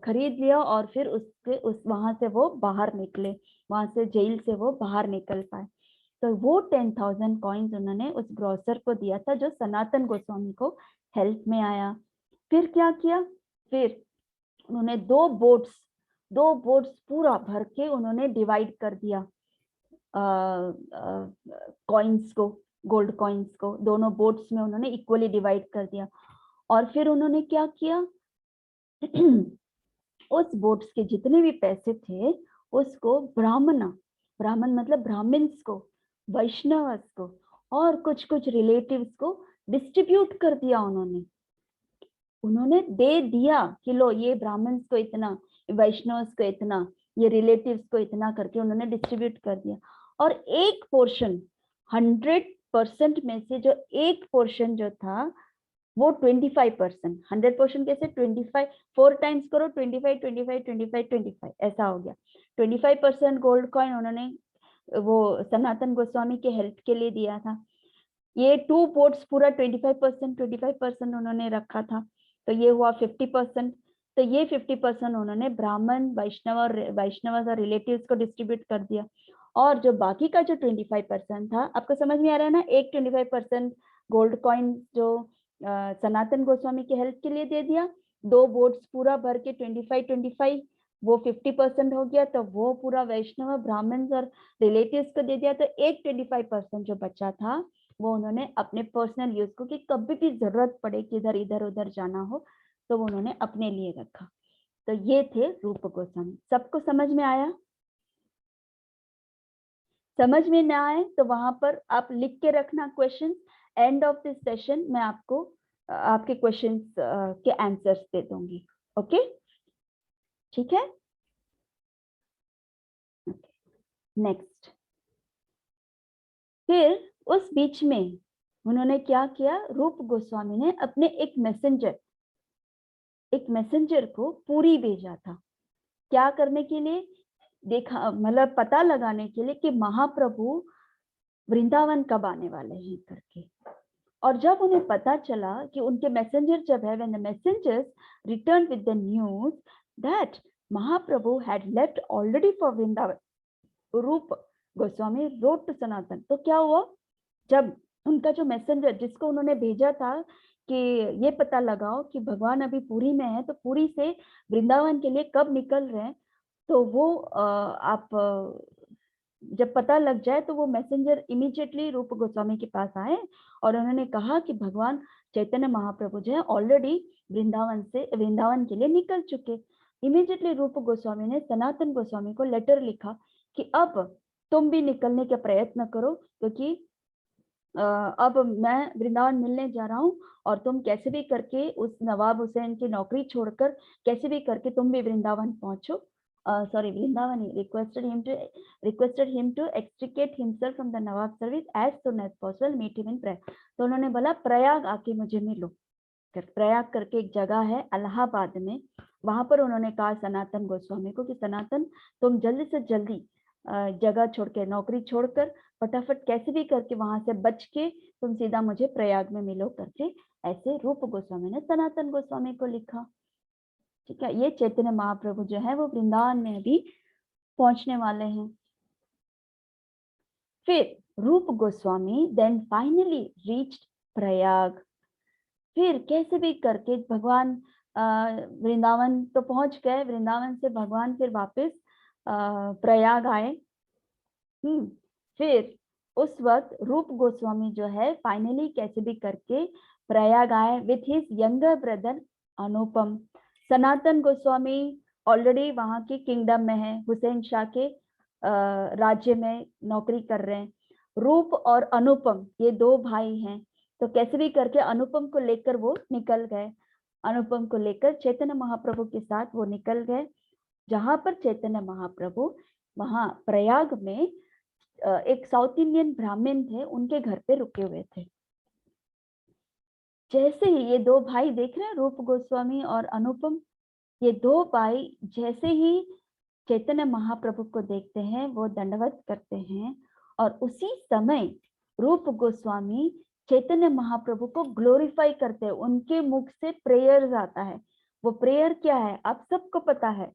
खरीद लिया, और फिर उसके उस वहां से वो बाहर निकले, वहां से जेल से वो बाहर निकल पाए। तो वो 10,000 कॉइन्स उन्होंने उस ग्रोसर को दिया था, जो सनातन गोस्वामी को हेल्प में आया। फिर क्या किया, फिर उन्होंने दो बोट्स पूरा भर के उन्होंने डिवाइड कर दिया कॉइन्स को, गोल्ड कॉइन्स को दोनों बोट्स में उन्होंने इक्वली डिवाइड कर दिया। और फिर उन्होंने क्या किया, उस बोट्स के जितने भी पैसे थे, उसको ब्राह्मण मतलब ब्राह्मण्स को, वैष्णवस को, और कुछ कुछ रिलेटिव्स को डिस्ट्रीब्यूट कर दिया। उन्होंने दे दिया कि लो, ये ब्राह्मण्स को इतना, वैष्णवस को इतना, ये रिलेटिव्स को इतना करके उन्होंने डिस्ट्रीब्यूट कर दिया। और एक पोर्शन, 100% में से जो एक पोर्शन जो था, वो 25%, 100% कैसे, 25, 4 टाइम्स करो, 25, 25, 25, 25, ऐसा हो गया। 25% गोल्ड कॉइन उन्होंने वो सनातन गोस्वामी के हेल्प के लिए दिया था। ये 2 बोट्स पूरा 25% उन्होंने रखा था, तो ये हुआ 50%। तो ये 50% उन्होंने ब्राह्मण, वैष्णव और रिलेटिव्स को डिस्ट्रीब्यूट कर दिया। और जो बाकी का जो 25% था, आपको समझ में आ रहा है ना, एक 25% गोल्ड कॉइन जो सनातन गोस्वामी के हेल्प के लिए दे दिया, 2 बोट्स पूरा भर के 25, वो 50% हो गया, तो वो पूरा वैष्णव, ब्राह्मण और रिलेटिव्स को दे दिया। तो एक 25% जो बचा था, वो उन्होंने अपने पर्सनल यूज को, कि कभी भी जरूरत पड़े कि इधर इधर उधर जाना हो, तो वो उन्होंने अपने लिए रखा। तो ये थे रूप गोस्वामी। सबको समझ में आया? समझ में ना आए तो वहां पर आप लिख के रखना question. End of this session मैं आपको आपके क्वेश्चंस के आंसर्स दे दूंगी। ओके, ठीक है। नेक्स्ट, फिर उस बीच में उन्होंने क्या किया, रूप गोस्वामी ने अपने एक मैसेंजर को पूरी भेजा था। क्या करने के लिए, देखा, मतलब पता लगाने के लिए कि महाप्रभु वृंदावन कब आने वाले हैं करके। और जब उन्हें पता चला कि उनके मैसेंजर जब है, when the messengers returned with the news that Mahaprabhu had left already for Vrindavan, रूप गोस्वामी wrote to Sanatan। तो क्या हुआ, जब उनका जो मैसेंजर जिसको उन्होंने भेजा था कि ये पता लगाओ कि भगवान अभी पुरी में है, तो पुरी से वृंदावन के लिए कब निकल रहे हैं। तो वो आप जब पता लग जाए तो वो मैसेंजर इमीडिएटली रूप गोस्वामी के पास आए और उन्होंने कहा कि भगवान चैतन्य महाप्रभु जो है ऑलरेडी वृंदावन के लिए निकल चुके। इमीडिएटली रूप गोस्वामी ने सनातन गोस्वामी को लेटर लिखा कि अब तुम भी निकलने का प्रयत्न करो, क्योंकि अब मैं वृंदावन मिलने जा रहा हूँ और तुम कैसे भी करके उस नवाब हुसैन की नौकरी छोड़कर कैसे भी करके तुम भी वृंदावन पहुंचो। Sorry, Vrindavan he requested him to extricate himself from the Nawab service as soon as possible, meet him in Prayag. तो उन्होंने बोला प्रयाग आके मुझे मिलो। प्रयाग करके एक जगह है इलाहाबाद में, वहां पर उन्होंने कहा सनातन गोस्वामी को कि सनातन तुम जल्दी से जल्दी जगह छोड़ के, नौकरी छोड़कर फटाफट कैसे भी करके वहां से बच के तुम सीधा मुझे प्रयाग में मिलो करके ऐसे रूप गोस्वामी ने सनातन गोस्वामी को लिखा। ठीक है, ये चैतन्य महाप्रभु जो है वो वृंदावन में अभी पहुंचने वाले हैं। फिर Roop Goswami then finally reached Prayag. फिर कैसे भी करके भगवान वृंदावन तो पहुंच गए, वृंदावन से भगवान फिर वापस प्रयाग आए। फिर उस वक्त रूप गोस्वामी जो है फाइनली कैसे भी करके प्रयाग आए with his younger brother Anupam. Sanatan Goswami already वहां के किंगडम में है, हुसैन शाह के राज्य में नौकरी कर रहे हैं। रूप और अनुपम ये दो भाई हैं, तो कैसे भी करके अनुपम को लेकर वो निकल गए। अनुपम को लेकर चैतन्य महाप्रभु के साथ वो निकल गए। जहां पर चैतन्य महाप्रभु वहां प्रयाग में एक साउथ इंडियन ब्राह्मण थे, उनके घर पे रुके हुए थे। जैसे ही ये दो भाई देख रहे हैं, रूप गोस्वामी और अनुपम, ये दो भाई जैसे ही चैतन्य महाप्रभु को देखते हैं वो दंडवत करते हैं और उसी समय रूप गोस्वामी चैतन्य महाप्रभु को ग्लोरीफाई करते हैं। उनके मुख से प्रेयर आता है। वो प्रेयर क्या है आप सबको पता है,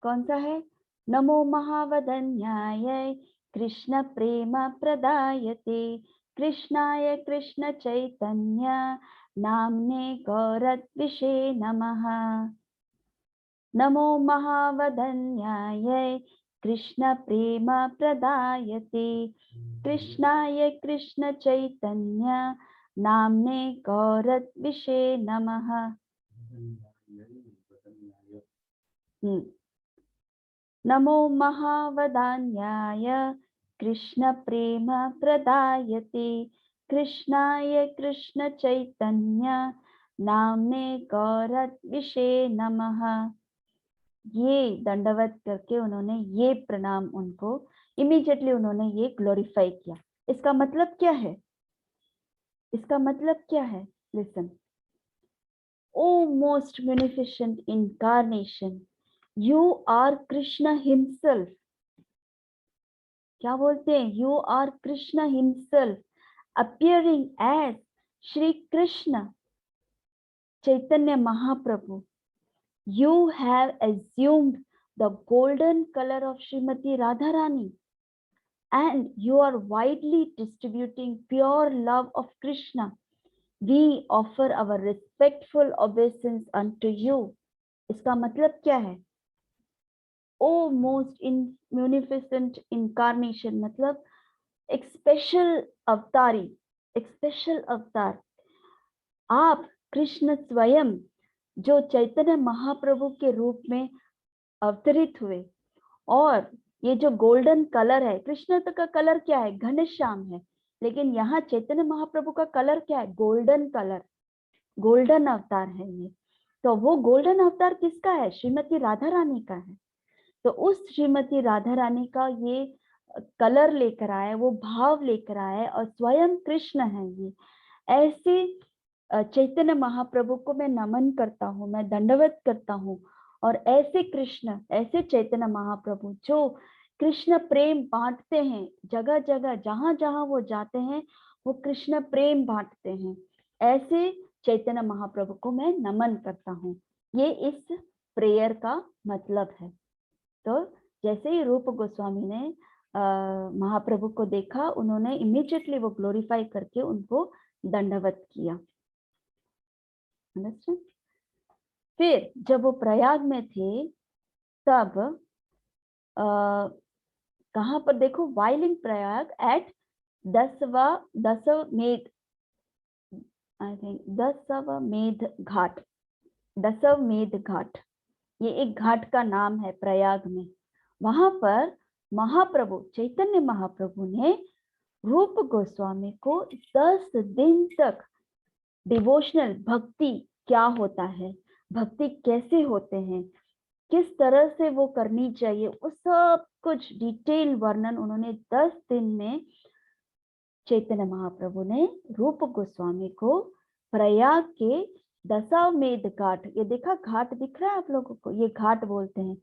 कौन सा है? नमो महावदन्याय कृष्ण प्रेम प्रदायते कृष्णाय कृष्ण चैतन्य नाम्ने गौरद्विषे नमः। नमो महावदन्याय कृष्ण प्रेम प्रदायते कृष्णाय कृष्ण चैतन्य नाम्ने गौरद्विषे नमः। नमो महावदान्याय कृष्ण प्रेम प्रदायते कृष्णाय कृष्ण चैतन्य नाम्ने गौरद्विषे नमः। ये दंडवत करके उन्होंने ये प्रणाम उनको इमीडिएटली उन्होंने ये ग्लोरीफाई किया। इसका मतलब क्या है? इसका मतलब क्या है? Listen, o most munificent incarnation, you are Krishna himself. क्या बोलते हैं? You are Krishna himself appearing as Shri Krishna Chaitanya Mahaprabhu. You have assumed the golden color of Srimati Radharani and you are widely distributing pure love of Krishna. We offer our respectful obeisance unto you. इसका मतलब क्या है? ओ most munificent incarnation मतलब एक special अवतारी, एक special अवतार। आप कृष्ण स्वयं जो चैतन्य महाप्रभु के रूप में अवतरित हुए, और ये जो गोल्डन कलर है, कृष्ण का कलर क्या है? घनश्याम है, लेकिन यहाँ चैतन्य महाप्रभु का कलर क्या है? गोल्डन कलर, गोल्डन अवतार है ये। तो वो गोल्डन अवतार किसका है? श्रीमती राधा रानी का है। तो उस श्रीमती राधा रानी का ये कलर लेकर आए, वो भाव लेकर आए, और स्वयं कृष्ण है ये। ऐसे चैतन्य महाप्रभु को मैं नमन करता हूँ, मैं दंडवत करता हूँ। और ऐसे कृष्ण, ऐसे चैतन्य महाप्रभु जो कृष्ण प्रेम बांटते हैं, जगह जगह जहां जहां वो जाते हैं वो कृष्ण प्रेम बांटते हैं, ऐसे चैतन्य महाप्रभु को मैं नमन करता हूँ। ये इस प्रेयर का मतलब है। तो जैसे ही रूप गोस्वामी ने महाप्रभु को देखा, उन्होंने इमीडिएटली वो ग्लोरीफाई करके उनको दंडवत किया। अंडरस्टैंड। फिर जब वो प्रयाग में थे तब कहां पर देखो, while in Prayag at Dashmedh, I think Dashmedh Ghat, ये एक घाट का नाम है प्रयाग में। वहां पर महाप्रभु चैतन्य महाप्रभु ने रूप गोस्वामी को 10 दिन तक डिवोशनल भक्ति क्या होता है, भक्ति कैसे होते हैं, किस तरह से वो करनी चाहिए, उस सब कुछ डिटेल वर्णन उन्होंने 10 दिन में चैतन्य महाप्रभु ने रूप गोस्वामी को प्रयाग के दशामेध घाट, ये देखा घाट दिख रहा है आप लोगों को, ये घाट बोलते हैं,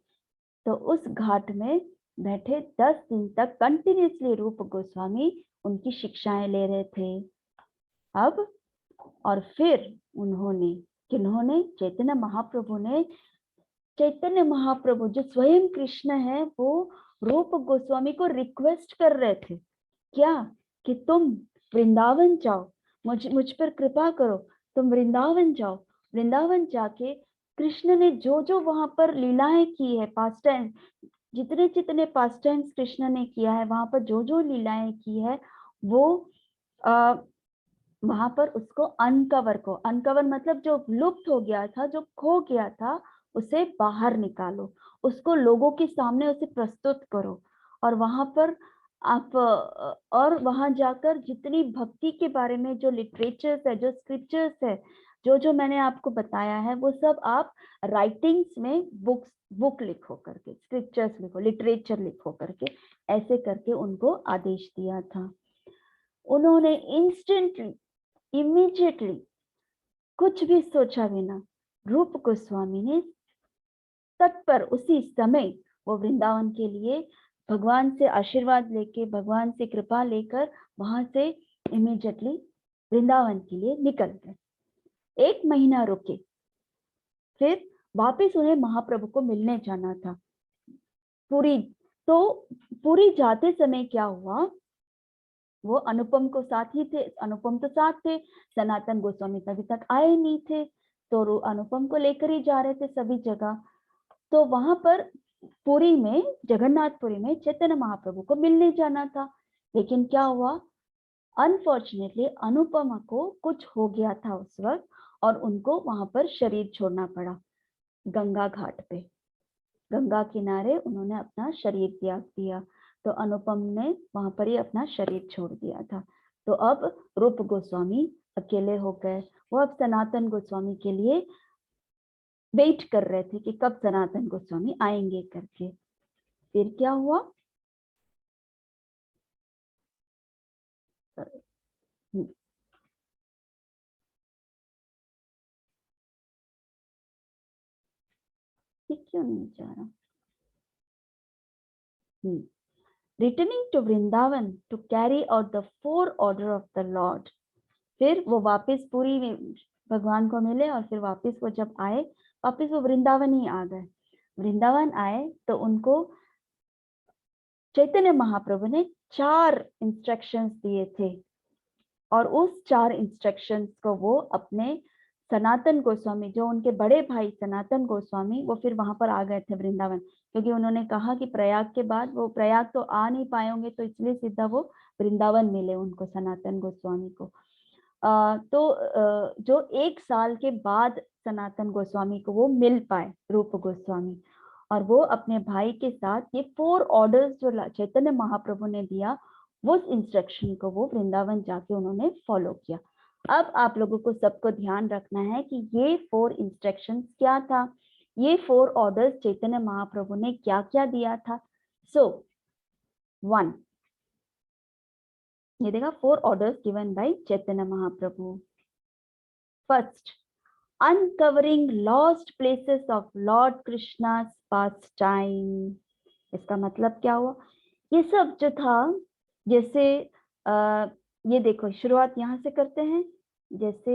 तो उस घाट में बैठे 10 दिन तक कंटिन्यूसली रूप गोस्वामी उनकी शिक्षाएं ले रहे थे। अब और फिर उन्होंने, किन्होंने, चैतन्य महाप्रभु ने, चैतन्य महाप्रभु जो स्वयं कृष्ण है वो रूप गोस्वामी को रिक्वेस्ट कर रहे थे क्या, कि तुम वृंदावन जाओ, मुझ पर कृपा करो, तुम वृंदावन जाओ, वृंदावन जाके कृष्ण ने जो जो वहां पर लीलाएं की है, पास्ट टाइम, जितने जितने पास्ट टाइम्स कृष्ण ने किया है, वहां पर जो जो लीलाएं की है वो वहां पर उसको अनकवर को, अनकवर मतलब जो लुप्त हो गया था, जो खो गया था, उसे बाहर निकालो, उसको लोगों के सामने उसे प्रस्तुत करो। और वहां पर आप और वहां जाकर जितनी भक्ति के बारे में जो लिटरेचर्स है, जो स्क्रिप्चर्स है, जो जो मैंने आपको बताया है, वो सब आप राइटिंग्स में बुक लिखो करके, स्क्रिप्चर्स लिखो, लिटरेचर लिखो करके, ऐसे करके उनको आदेश दिया था। उन्होंने इंस्टेंटली, इमीडिएटली, कुछ भी सोचा बिना रूप गोस्वामी ने तत्पर उसी समय वो वृंदावन के लिए भगवान से आशीर्वाद लेके, भगवान से कृपा लेकर वहां से इमीडिएटली वृंदावन के लिए निकल गए। 1 महीना रुके, फिर वापस उन्हें महाप्रभु को मिलने जाना था। पूरी जाते समय क्या हुआ, वो अनुपम को साथ ही थे, अनुपम तो साथ थे, सनातन गोस्वामी अभी तक आए नहीं थे, तो अनुपम को लेकर ही जा रहे थे सभी जगह। तो वहां पर पुरी में, जगन्नाथपुरी में चैतन्य महाप्रभु को मिलने जाना था, लेकिन क्या हुआ, अनफॉर्चुनेटली अनुपमा को कुछ हो गया था उस वक्त और उनको वहां पर शरीर छोड़ना पड़ा। गंगा घाट पे, गंगा किनारे उन्होंने अपना शरीर त्याग दिया, तो अनुपम ने वहां पर ही अपना शरीर छोड़ दिया था। तो अब रूप गोस्वामी अकेले हो गए, वो अब सनातन गोस्वामी के लिए वेट कर रहे थे कि कब सनातन गोस्वामी आएंगे करके। फिर क्या हुआ, क्यों नहीं जा रहा, returning to Vrindavan to carry out the 4 order of the Lord। फिर वो वापस पूरी में भगवान को मिले और फिर वापस वो जब आए, वापस वो वृंदावन ही आ गए। वृंदावन आए तो उनको चैतन्य महाप्रभु ने 4 इंस्ट्रक्शंस दिए थे और उस 4 इंस्ट्रक्शंस को वो अपने सनातन गोस्वामी, जो उनके बड़े भाई सनातन गोस्वामी, वो फिर वहां पर आ गए थे वृंदावन, क्योंकि उन्होंने कहा कि प्रयाग के बाद वो प्रयाग तो आ नहीं पाएंगे, तो इसलिए सीधा वो वृंदावन मिले उनको, सनातन गोस्वामी को। जो 1 साल के बाद सनातन गोस्वामी को वो मिल पाए, रूप गोस्वामी, और वो अपने भाई के साथ ये 4 ऑर्डर्स जो चैतन्य महाप्रभु ने दिया, वो इंस्ट्रक्शन को वो वृंदावन जाके उन्होंने फॉलो किया। अब आप लोगों को सबको ध्यान रखना है कि ये 4 इंस्ट्रक्शंस क्या था, ये 4 ऑर्डर्स चैतन्य महाप्रभु ने क्या क्या दिया था। सो 1, ये देखा 4 orders given by Chaitanya Mahaprabhu। First, uncovering lost places of Lord Krishna's pastime। इसका मतलब क्या हुआ, ये सब जो था, जैसे ये देखो शुरुआत यहाँ से करते हैं, जैसे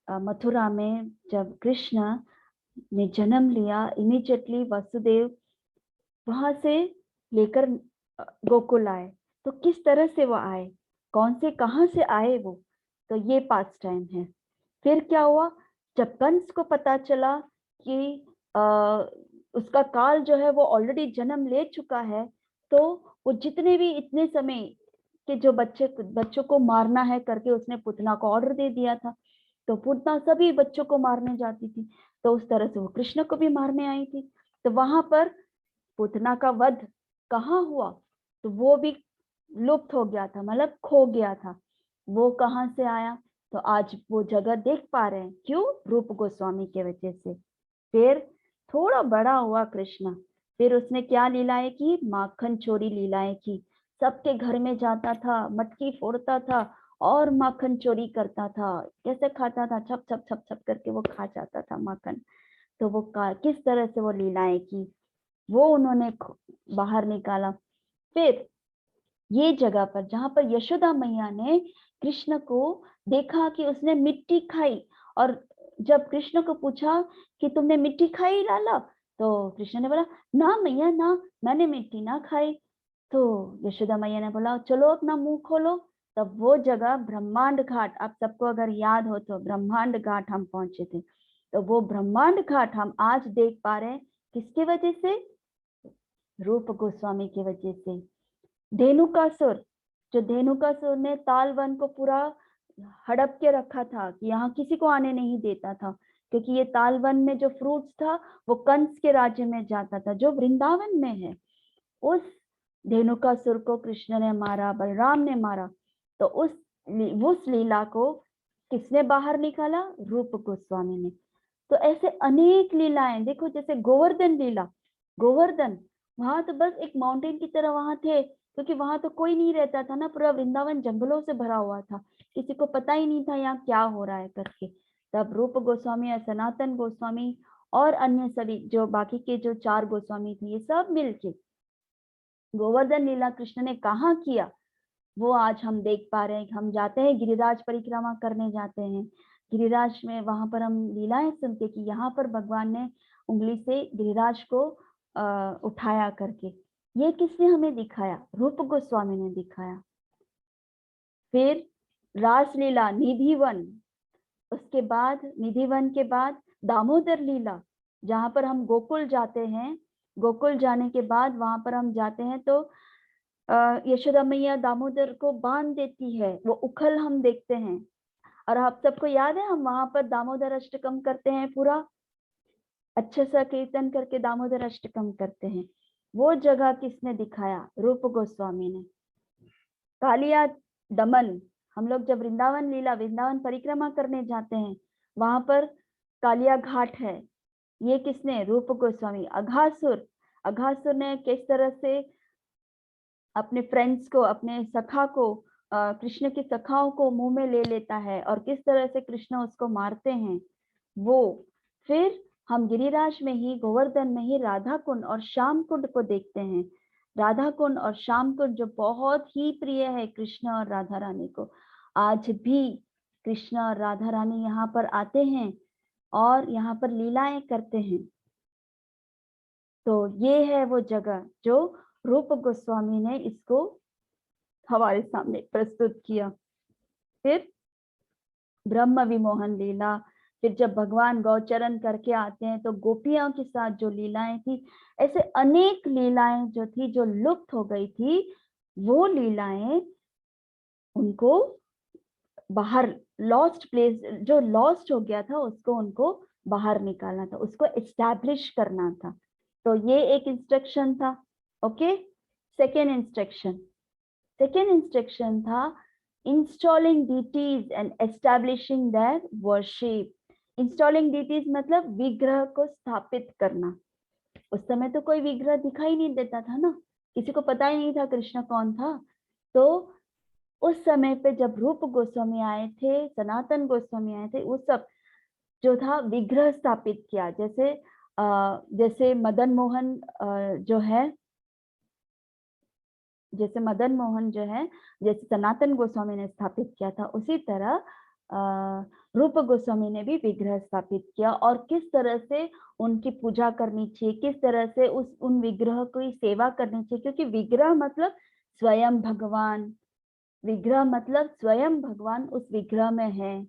मथुरा में जब कृष्ण ने जन्म लिया, इमीडिएटली वसुदेव वहां से लेकर गोकुल आए, तो किस तरह से वो आए, कौन से कहां से आए वो, तो ये पास्ट टाइम है। फिर क्या हुआ, जब कंस को पता चला कि उसका काल जो है वो ऑलरेडी जन्म ले चुका है, तो वो जितने भी इतने समय के जो बच्चों को मारना है करके उसने पूतना को ऑर्डर दे दिया था। तो पूतना सभी बच्चों को मारने जाती थी, तो उस तरह से वो कृष्ण को भी मारने आई थी। तो वहां पर पूतना का वध कहाँ हुआ, तो वो भी लुप्त हो गया था, मतलब खो गया था। वो कहाँ से आया, तो आज वो जगह देख पा रहे हैं, क्यों? रूप गोस्वामी के वजह से। फिर थोड़ा बड़ा हुआ कृष्ण, फिर उसने क्या लीलाएं की? माखन चोरी लीलाएं की। सबके घर में जाता था, मटकी फोड़ता था और माखन चोरी करता था। कैसे खाता था? छप छप छप छप करके वो खा जाता था माखन। तो वो किस तरह से वो लीलाएं की, वो उन्होंने बाहर निकाला। फिर ये जगह पर जहां पर यशोदा मैया ने कृष्ण को देखा कि उसने मिट्टी खाई, और जब कृष्ण को पूछा कि तुमने मिट्टी खाई लाला, तो कृष्ण ने बोला ना मैया ना, मैंने मिट्टी ना खाई। तो यशोदा मैया ने बोला चलो अपना मुंह खोलो। तब वो जगह ब्रह्मांड घाट, आप सबको अगर याद हो तो ब्रह्मांड घाट हम पहुंचे थे। तो वो ब्रह्मांड घाट हम आज देख पा रहे हैं, किसके वजह से? रूप गोस्वामी की वजह से। धेनुकासुर, जो धेनुकासुर ने ताल वन को पूरा हड़प के रखा था कि यहाँ किसी को आने नहीं देता था, क्योंकि ये ताल वन में जो फ्रूट्स था वो कंस के राज्य में जाता था, जो वृंदावन में है। उस धेनुकासुर को कृष्ण ने मारा, बलराम ने मारा। तो उस लीला को किसने बाहर निकाला? रूप गोस्वामी ने। तो ऐसे अनेक लीलाएं देखो, जैसे गोवर्धन लीला। गोवर्धन वहां तो बस एक माउंटेन की तरह वहां थे, क्योंकि वहां तो कोई नहीं रहता था ना, पूरा वृंदावन जंगलों से भरा हुआ था, किसी को पता ही नहीं था यहाँ क्या हो रहा है करके। तब रूप गोस्वामी और सनातन गोस्वामी और अन्य सभी जो बाकी के जो 4 गोस्वामी थे, ये सब मिलके गोवर्धन लीला कृष्ण ने कहाँ किया, वो आज हम देख पा रहे हैं। हम जाते हैं गिरिराज परिक्रमा करने जाते हैं, गिरिराज में वहां पर हम लीलाएं सुनते कि यहाँ पर भगवान ने उंगली से गिरिराज को उठाया करके। ये किसने हमें दिखाया? रूप गोस्वामी ने दिखाया। फिर रासलीला निधिवन, उसके बाद निधिवन के बाद दामोदर लीला, जहां पर हम गोकुल जाते हैं। गोकुल जाने के बाद वहां पर हम जाते हैं तो यशोदा मैया दामोदर को बांध देती है, वो उखल हम देखते हैं। और आप सबको याद है, हम वहां पर दामोदर अष्टकम करते हैं, पूरा अच्छे सा कीर्तन करके दामोदर अष्टकम करते हैं। वो जगह किसने दिखाया? रूप गोस्वामी ने। कालिया दमन, हम लोग जब वृंदावन लीला, वृंदावन परिक्रमा करने जाते हैं, वहां पर कालिया घाट है, ये किसने? रूप गोस्वामी। अघासुर, अघासुर ने किस तरह से अपने फ्रेंड्स को, अपने सखा को, कृष्ण की सखाओं को मुंह में ले लेता है, और किस तरह से कृष्ण उसको मारते हैं वो। फिर हम गिरिराज में ही, गोवर्धन में ही राधा कुंड और श्याम कुंड को देखते हैं। राधा कुंड और श्याम कुंड जो बहुत ही प्रिय है कृष्ण और राधा रानी को। आज भी कृष्ण और राधा रानी यहाँ पर आते हैं और यहाँ पर लीलाएं करते हैं। तो ये है वो जगह जो रूप गोस्वामी ने इसको हमारे सामने प्रस्तुत किया। फिर ब्रह्म विमोहन लीला, फिर जब भगवान गौचरण करके आते हैं तो गोपियों के साथ जो लीलाएं थी, ऐसे अनेक लीलाएं जो थी, जो लुप्त हो गई थी, वो लीलाएं उनको बाहर, लॉस्ट प्लेस, जो लॉस्ट हो गया था उसको उनको बाहर निकालना था, उसको एस्टैब्लिश करना था। तो ये एक इंस्ट्रक्शन था। ओके, सेकेंड इंस्ट्रक्शन था installing deities and establishing their worship. Installing deities मतलब विग्रह को स्थापित करना। उस समय तो कोई विग्रह दिखाई नहीं देता था ना, किसी को पता ही नहीं था कृष्ण कौन था। तो उस समय पे जब रूप गोस्वामी आए थे, सनातन गोस्वामी आए थे, उस सब जो था विग्रह स्थापित किया। जैसे मदन मोहन जो है, जैसे मदन मोहन जो है, जैसे सनातन गोस्वामी ने स्थापित किया था, उसी तरह रूप गोस्वामी ने भी विग्रह स्थापित किया। और किस तरह से उनकी पूजा करनी चाहिए, किस तरह से उन विग्रह की सेवा करनी चाहिए, क्योंकि विग्रह मतलब स्वयं भगवान, विग्रह मतलब स्वयं भगवान उस विग्रह में है,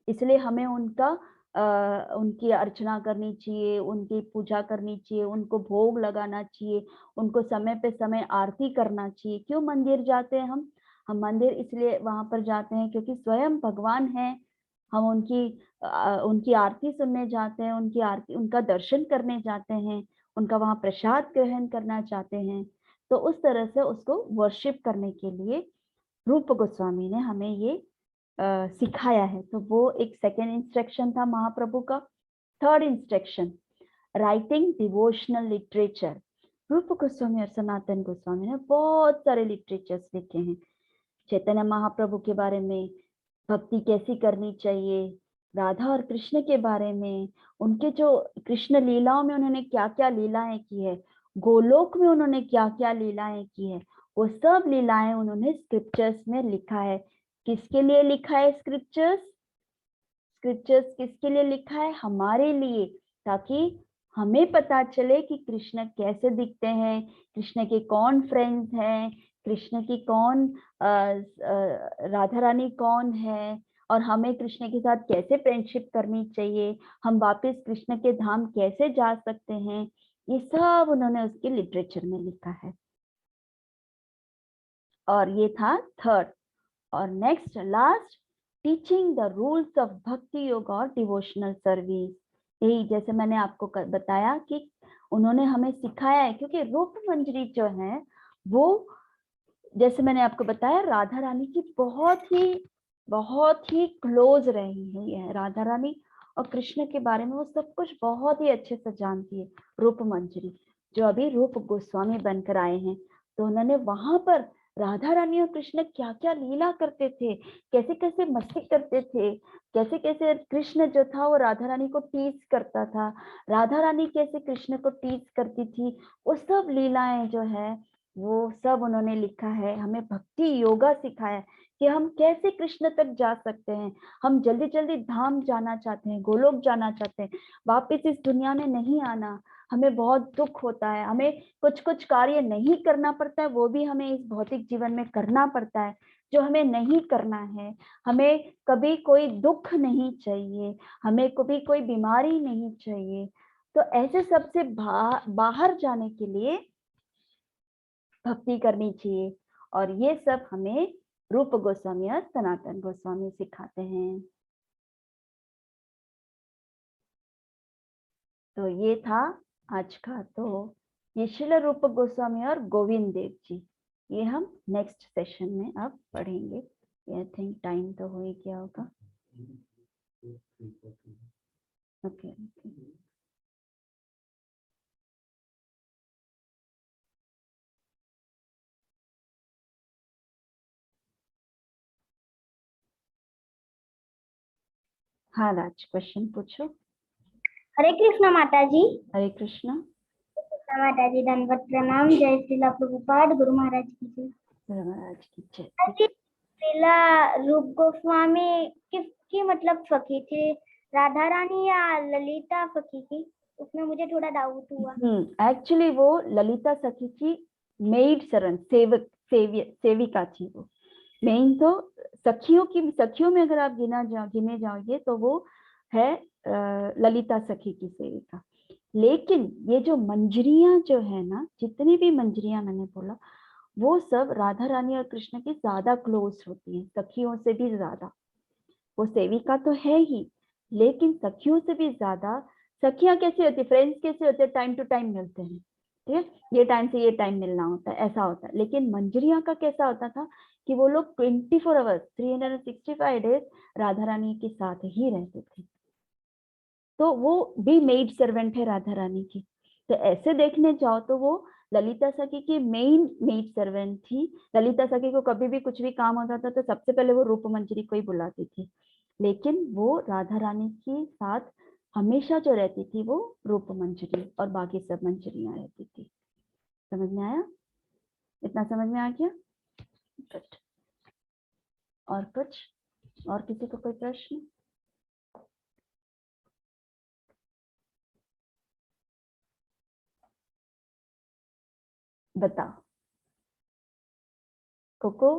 इसलिए हमें उनका उनकी अर्चना करनी चाहिए, उनकी पूजा करनी चाहिए, उनको भोग लगाना चाहिए, उनको समय पे समय आरती करना चाहिए। क्यों मंदिर जाते हैं हम मंदिर इसलिए वहां पर जाते हैं क्योंकि स्वयं भगवान है। हम उनकी आरती सुनने जाते हैं, उनकी आरती, उनका दर्शन करने जाते हैं, उनका वहां प्रसाद ग्रहण करना चाहते हैं। तो उस तरह से उसको वर्शिप करने के लिए रूप गोस्वामी ने हमें ये सिखाया है। तो वो एक सेकेंड इंस्ट्रक्शन था महाप्रभु का। Third instruction, writing devotional literature. रूप गोस्वामी और सनातन गोस्वामी ने बहुत सारे लिटरेचर्स लिखे हैं। चैतन्य महाप्रभु के बारे में, भक्ति कैसी करनी चाहिए, राधा और कृष्ण के बारे में, उनके जो कृष्ण लीलाओं में उन्होंने क्या क्या लीलाएं की है, गोलोक में उन्होंने क्या क्या लीलाएं की है, वो सब लीलाएं उन्होंने स्क्रिप्चर्स में लिखा है। किसके लिए लिखा है स्क्रिप्चर्स? स्क्रिप्चर्स किसके लिए लिखा है? हमारे लिए, ताकि हमें पता चले कि कृष्ण कैसे दिखते हैं, कृष्ण के कौन फ्रेंड्स हैं, कृष्ण की कौन राधा रानी कौन है, और हमें कृष्ण के साथ कैसे फ्रेंडशिप करनी चाहिए, हम वापस कृष्ण के धाम कैसे जा सकते हैं। ये सब उन्होंने उसके लिटरेचर में लिखा है। और ये था थर्ड। और next last, teaching the rules of भक्ति योग और डिवोशनल सर्विस। यही जैसे मैंने आपको बताया कि उन्होंने हमें सिखाया है, क्योंकि रूप मंजरी जो है वो, जैसे मैंने आपको बताया, राधा रानी की बहुत ही क्लोज रही हुई है। राधा रानी और कृष्ण के बारे में वो सब कुछ बहुत ही अच्छे से जानती है। रूप मंजरी जो अभी रूप गोस्वामी बनकर आए हैं, तो उन्होंने वहां पर राधा रानी और कृष्ण क्या क्या लीला करते थे, कैसे कैसे मस्ती करते थे, कैसे कैसे कृष्ण जो था वो राधा रानी को टीज करता था, राधा रानी कैसे कृष्ण को टीज करती थी, वो सब लीलाएं जो है वो सब उन्होंने लिखा है। हमें भक्ति योगा सिखाया कि हम कैसे कृष्ण तक जा सकते हैं। हम जल्दी जल्दी धाम जाना चाहते हैं, गोलोक जाना चाहते हैं, वापस इस दुनिया में नहीं आना। हमें बहुत दुख होता है, हमें कुछ कुछ कार्य नहीं करना पड़ता है, वो भी हमें इस भौतिक जीवन में करना पड़ता है जो हमें नहीं करना है। हमें कभी कोई दुख नहीं चाहिए, हमें कभी कोई बीमारी नहीं चाहिए। तो ऐसे सबसे बाहर जाने के लिए भक्ति करनी चाहिए। और ये सब हमें रूप गोस्वामी और सनातन गोस्वामी सिखाते हैं। तो ये था आज का। तो ये श्रील रूप गोस्वामी और गोविंद देव जी, ये हम नेक्स्ट सेशन में अब पढ़ेंगे। आई थिंक टाइम तो हो ही गया होगा। ओके हाँ राज, क्वेश्चन पूछो। हरे कृष्ण माता जी। हरे कृष्ण माता जी, धन्यवाद, प्रणाम। जय श्रीला प्रभुपाद, गुरु महाराज की जय। महाराज की जय। श्रीला रूप गोस्वामी किसकी मतलब सखी थी, राधा रानी या ललिता सखी की? उसमें मुझे थोड़ा डाउट हुआ। एक्चुअली वो ललिता सखी की मेड सर्वेंट, सेविका थी वो। मेन तो सखियों में अगर आप गिने जाओगे तो वो है ललिता सखी की सेविका। लेकिन ये जो मंजरियां जो है ना, जितनी भी मंजरियां मैंने बोला, वो सब राधा रानी और कृष्ण की ज्यादा क्लोज होती हैं, सखियों से भी ज्यादा। वो सेविका तो है ही, लेकिन सखियों से भी ज्यादा। सखियां कैसी होती है, फ्रेंड्स कैसे होते हैं, टाइम टू टाइम मिलते हैं, ठीक है, ये टाइम से ये टाइम मिलना होता है, ऐसा होता है। लेकिन मंजरिया का कैसा होता था कि वो लोग 24 आवर्स 365 डेज राधा रानी के साथ ही रहते थे। तो वो भी मेड सर्वेंट है राधा रानी की। तो ऐसे देखने जाओ तो वो ललिता सखी की मेन मेड सर्वेंट थी। ललिता सखी को कभी भी कुछ भी काम होता था तो सबसे पहले वो रूप मंजरी को ही बुलाती थी। लेकिन वो राधा रानी के साथ हमेशा जो रहती थी वो रूप मंजरी और बाकी सब मंजरियां रहती थी। समझ में आया? इतना समझ में आ गया? गुड। और कुछ, और किसी को कोई प्रश्न? बताओ। कोको,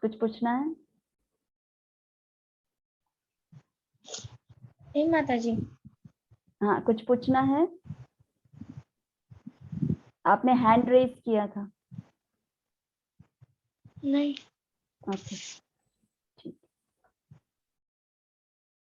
कुछ पूछना है? नहीं माता जी। हाँ, कुछ पूछना है? आपने हैंड रेज किया था। नहीं। ओके।